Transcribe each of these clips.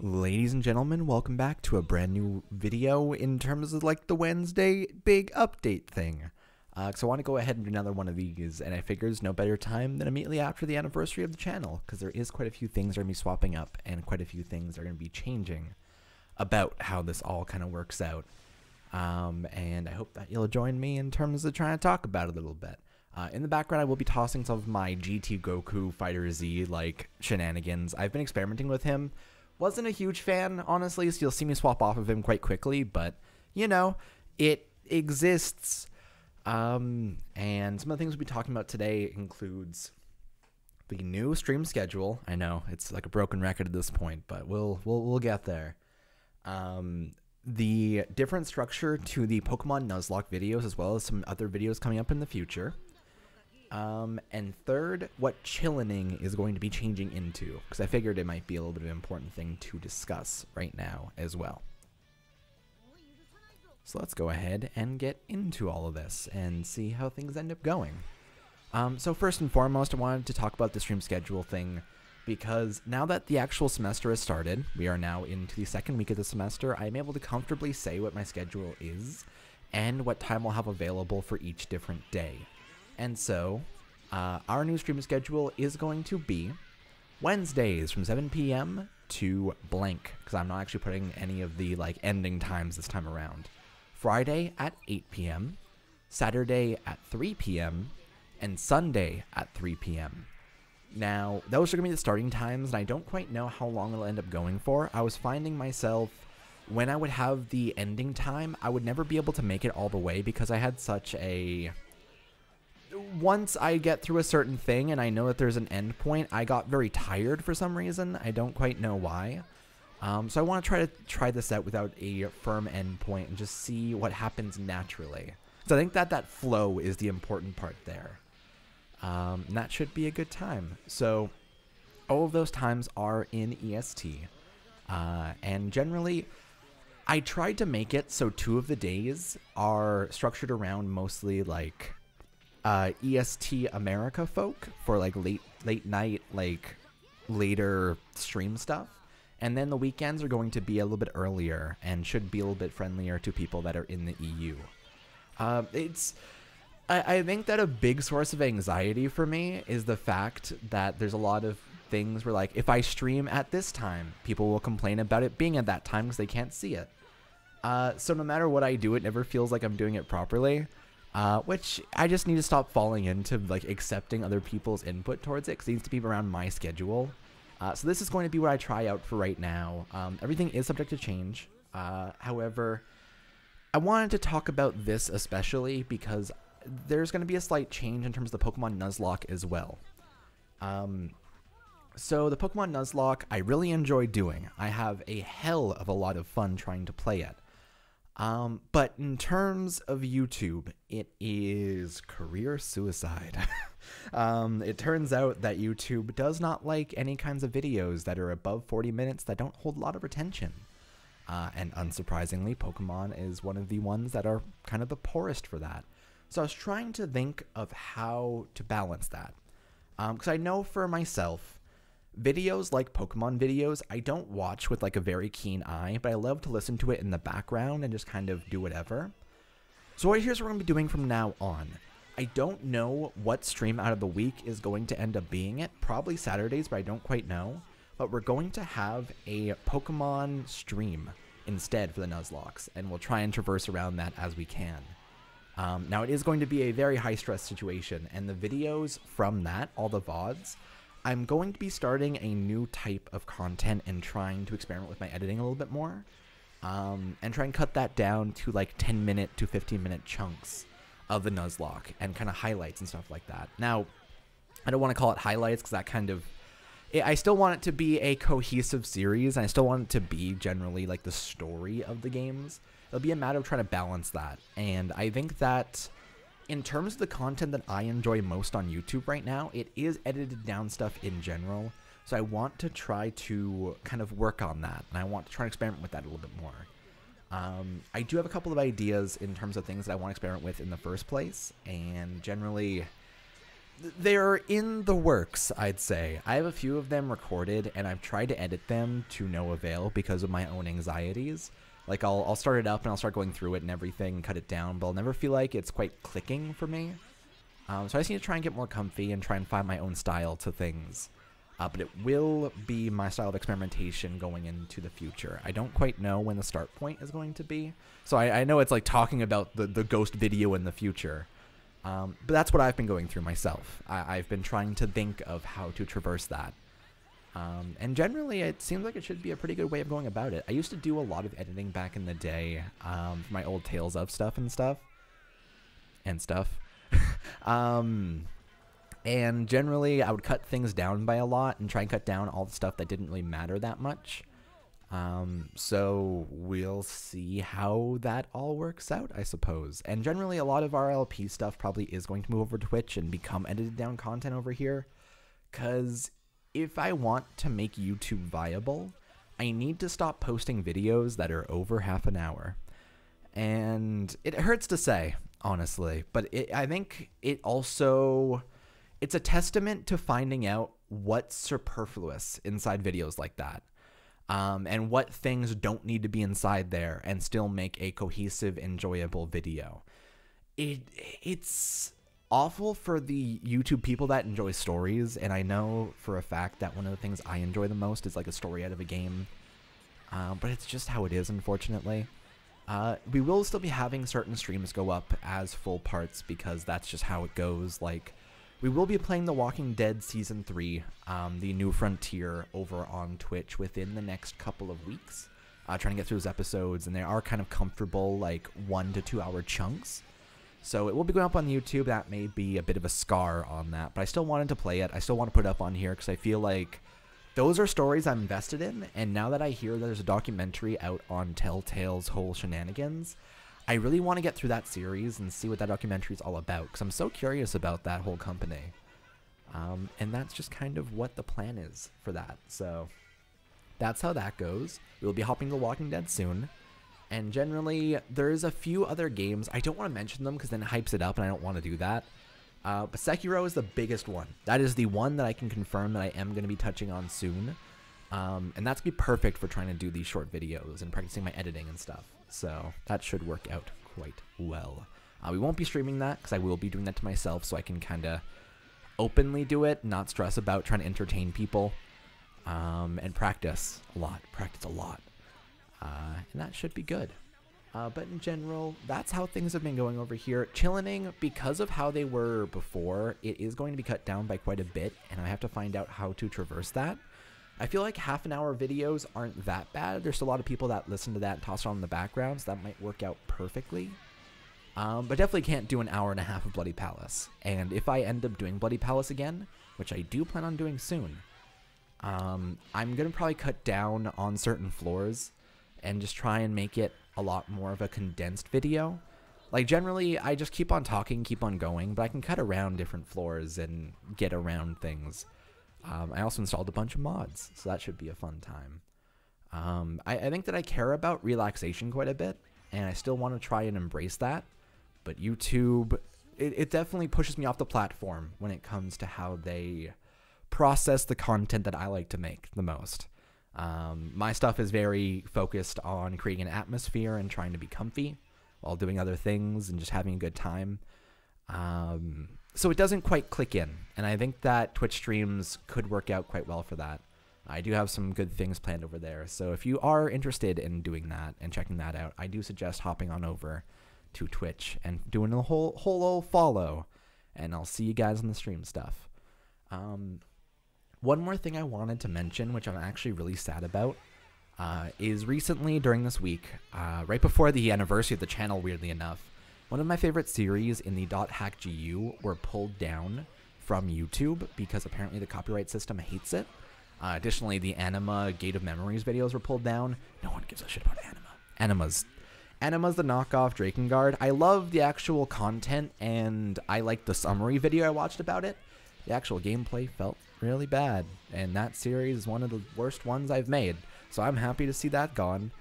Ladies and gentlemen, welcome back to a brand new video in terms of like the Wednesday big update thing. So I want to go ahead and do another one of these, and I figure there's no better time than immediately after the anniversary of the channel, because there is quite a few things that are going to be swapping up, and quite a few things are going to be changing about how this all kind of works out. And I hope that you'll join me in terms of trying to talk about it a little bit. In the background, I will be tossing some of my GT Goku Fighter Z like shenanigans. I've been experimenting with him. Wasn't a huge fan, honestly, so you'll see me swap off of him quite quickly, but, you know, it exists. And some of the things we'll be talking about today includes the new stream schedule. I know, it's like a broken record at this point, but we'll get there. The different structure to the Pokemon Nuzlocke videos, as well as some other videos coming up in the future. And third, what chillining is going to be changing into, because I figured it might be a little bit of an important thing to discuss right now as well. So let's go ahead and get into all of this and see how things end up going. So first and foremost, I wanted to talk about the stream schedule thing, because now that the actual semester has started, we are now into the second week of the semester, I'm able to comfortably say what my schedule is and what time I'll have available for each different day. And so, our new stream schedule is going to be Wednesdays from 7 p.m. to blank, because I'm not actually putting any of the like ending times this time around. Friday at 8 p.m., Saturday at 3 p.m., and Sunday at 3 p.m. Now, those are going to be the starting times, and I don't quite know how long it'll end up going for. I was finding myself, when I would have the ending time, I would never be able to make it all the way, because I had such a... Once I get through a certain thing and I know that there's an end point, I got very tired for some reason. I don't quite know why. So I want to try this out without a firm end point and just see what happens naturally. So I think that flow is the important part there. And that should be a good time. So all of those times are in EST. And generally, I tried to make it so 2 of the days are structured around mostly like EST America folk for like late night, like later stream stuff, and then the weekends are going to be a little bit earlier and should be a little bit friendlier to people that are in the EU. I think that a big source of anxiety for me is the fact that there's a lot of things where, like, if I stream at this time, people will complain about it being at that time because they can't see it. So no matter what I do, it never feels like I'm doing it properly. Which I just need to stop falling into, like, accepting other people's input towards it, because it needs to be around my schedule. So this is going to be what I try out for right now. Everything is subject to change. However, I wanted to talk about this especially because there's going to be a slight change in terms of the Pokemon Nuzlocke as well. So the Pokemon Nuzlocke, I really enjoy doing. I have a hell of a lot of fun trying to play it. But in terms of YouTube, it is career suicide. It turns out that YouTube does not like any kinds of videos that are above 40 minutes that don't hold a lot of retention. And unsurprisingly, Pokemon is one of the ones that are kind of the poorest for that. So I was trying to think of how to balance that. Because I know for myself, videos like Pokemon videos, I don't watch with like a very keen eye, but I love to listen to it in the background and just kind of do whatever. So here's what we're going to be doing from now on. I don't know what stream out of the week is going to end up being it. Probably Saturdays, but I don't quite know. But we're going to have a Pokemon stream instead for the Nuzlocks, and we'll try and traverse around that as we can. Now, it is going to be a very high-stress situation, and the videos from that, all the VODs, I'm going to be starting a new type of content and trying to experiment with my editing a little bit more, and try and cut that down to like 10-minute to 15-minute chunks of the Nuzlocke and kind of highlights and stuff like that. Now, I don't want to call it highlights because that kind of... I still want it to be a cohesive series, and I still want it to be generally like the story of the games. It'll be a matter of trying to balance that, and I think that... in terms of the content that I enjoy most on YouTube right now, it is edited down stuff in general, so I want to try to kind of work on that, and I want to try and experiment with that a little bit more. I do have a couple of ideas in terms of things that I want to experiment with in the first place, and generally, They're in the works, I'd say. I have a few of them recorded, and I've tried to edit them to no avail because of my own anxieties. Like, I'll start it up, and I'll start going through it and everything, cut it down, but I'll never feel like it's quite clicking for me. So I just need to try and get more comfy and try and find my own style to things. But it will be my style of experimentation going into the future. I don't quite know when the start point is going to be. So I know it's like talking about the ghost video in the future. But that's what I've been going through myself. I've been trying to think of how to traverse that. And generally, it seems like it should be a pretty good way of going about it. I used to do a lot of editing back in the day for my old Tales of stuff. And generally, I would cut things down by a lot and try and cut down all the stuff that didn't really matter that much. So we'll see how that all works out, I suppose. And generally, a lot of our LP stuff probably is going to move over to Twitch and become edited down content over here. Because if I want to make YouTube viable, I need to stop posting videos that are over half an hour. And it hurts to say, honestly, but I think it's a testament to finding out what's superfluous inside videos like that. And what things don't need to be inside there and still make a cohesive, enjoyable video. It's awful for the YouTube people that enjoy stories, and I know for a fact that one of the things I enjoy the most is like a story out of a game. But it's just how it is, unfortunately. We will still be having certain streams go up as full parts because that's just how it goes. Like, we will be playing The Walking Dead Season 3, the New Frontier, over on Twitch within the next couple of weeks. Trying to get through those episodes, and they are kind of comfortable, like 1 to 2 hour chunks. So it will be going up on YouTube. That may be a bit of a scar on that, but I still wanted to play it. I still want to put it up on here because I feel like those are stories I'm invested in, and now that I hear that there's a documentary out on Telltale's whole shenanigans, I really want to get through that series and see what that documentary is all about, because I'm so curious about that whole company. And that's just kind of what the plan is for that. So that's how that goes. We'll be hopping The Walking Dead soon. And generally, there's a few other games. I don't want to mention them because then it hypes it up, and I don't want to do that. But Sekiro is the biggest one. That is the one that I can confirm that I am going to be touching on soon. And that's going to be perfect for trying to do these short videos and practicing my editing and stuff. So that should work out quite well. We won't be streaming that because I will be doing that to myself so I can kind of openly do it, not stress about trying to entertain people, and practice a lot. And that should be good. But in general, that's how things have been going over here. Chillining, because of how they were before, it is going to be cut down by quite a bit, and I have to find out how to traverse that. I feel like half-an-hour videos aren't that bad. There's a lot of people that listen to that and toss it on in the background, so that might work out perfectly. But definitely can't do an hour and a half of Bloody Palace. And if I end up doing Bloody Palace again, which I do plan on doing soon, I'm going to probably cut down on certain floors and just try and make it a lot more of a condensed video. Like, generally, I just keep on talking, keep on going, but I can cut around different floors and get around things. I also installed a bunch of mods, so that should be a fun time. I think that I care about relaxation quite a bit, and I still want to try and embrace that. But YouTube, it definitely pushes me off the platform when it comes to how they process the content that I like to make the most. My stuff is very focused on creating an atmosphere and trying to be comfy while doing other things and just having a good time. So it doesn't quite click in, and I think that Twitch streams could work out quite well for that. I do have some good things planned over there, so if you are interested in doing that and checking that out, I do suggest hopping on over to Twitch and doing a whole old follow, and I'll see you guys on the stream stuff. One more thing I wanted to mention, which I'm actually really sad about, is recently during this week, right before the anniversary of the channel, weirdly enough, one of my favorite series in the .hackgu were pulled down from YouTube because apparently the copyright system hates it. Additionally, the Anima Gate of Memories videos were pulled down. No one gives a shit about Anima. Anima's the knockoff Drakengard. I love the actual content, and I liked the summary video I watched about it. The actual gameplay felt really bad, and that series is one of the worst ones I've made, so I'm happy to see that gone.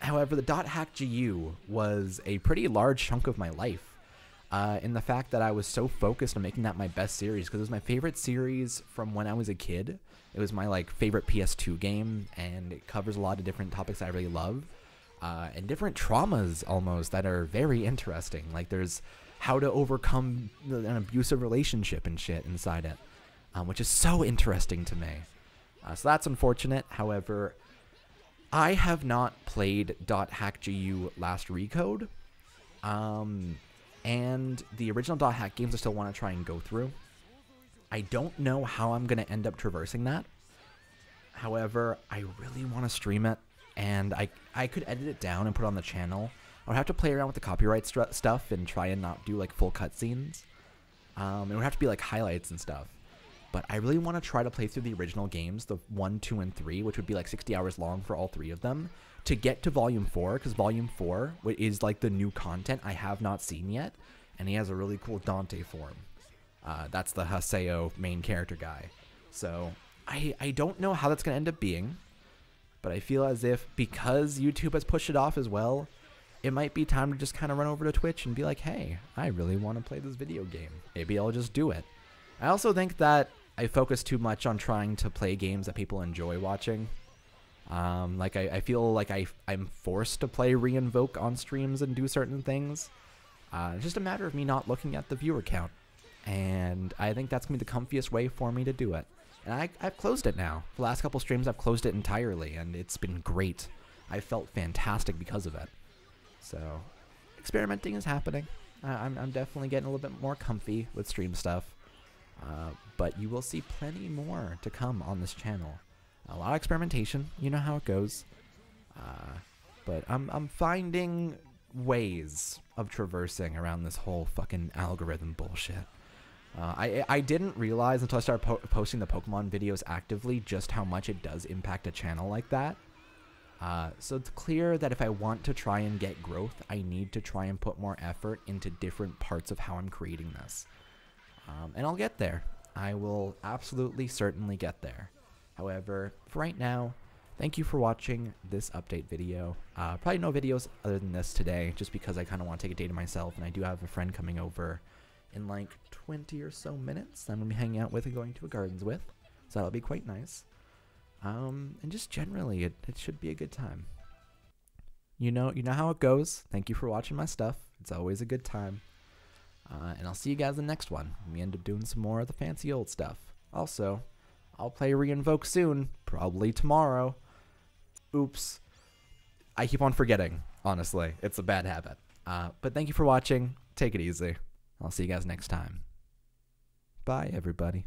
However, the .hackgu was a pretty large chunk of my life. in the fact that I was so focused on making that my best series, because it was my favorite series from when I was a kid. It was my like favorite PS2 game, and it covers a lot of different topics I really love, and different traumas almost that are very interesting. Like there's how to overcome an abusive relationship and shit inside it, which is so interesting to me. So that's unfortunate. However, I have not played .hackgu Last Recode, and the original .hack games I still want to try and go through. I don't know how I'm going to end up traversing that. However, I really want to stream it, and I could edit it down and put it on the channel. I would have to play around with the copyright stuff and try and not do like full cutscenes. It would have to be like highlights and stuff. But I really want to try to play through the original games, the 1, 2, and 3, which would be like 60 hours long for all 3 of them, to get to Volume 4, because Volume 4 is like the new content I have not seen yet, and he has a really cool Dante form. That's the Haseo main character guy. So I don't know how that's going to end up being, but I feel as if because YouTube has pushed it off as well, it might be time to just kind of run over to Twitch and be like, hey, I really want to play this video game. Maybe I'll just do it. I also think that I focus too much on trying to play games that people enjoy watching. Like I feel like I'm forced to play Reinvoke on streams and do certain things. It's just a matter of me not looking at the viewer count. And I think that's going to be the comfiest way for me to do it. And I've closed it now. The last couple streams I've closed it entirely, and it's been great. I felt fantastic because of it. So, experimenting is happening. I'm definitely getting a little bit more comfy with stream stuff. But you will see plenty more to come on this channel. A lot of experimentation, you know how it goes. But I'm finding ways of traversing around this whole fucking algorithm bullshit. I didn't realize until I started posting the Pokemon videos actively just how much it does impact a channel like that. So it's clear that if I want to try and get growth, I need to try and put more effort into different parts of how I'm creating this. And I'll get there. I will absolutely certainly get there. However, for right now, thank you for watching this update video. Probably no videos other than this today, just because I kind of want to take a day to myself, and I do have a friend coming over in like 20 or so minutes I'm going to be hanging out with and going to a gardens with, so that'll be quite nice. And just generally, it should be a good time. You know how it goes. Thank you for watching my stuff. It's always a good time. And I'll see you guys in the next one. We end up doing some more of the fancy old stuff. Also, I'll play Reinvoke soon. Probably tomorrow. Oops. I keep on forgetting, honestly. It's a bad habit. But thank you for watching. Take it easy. I'll see you guys next time. Bye, everybody.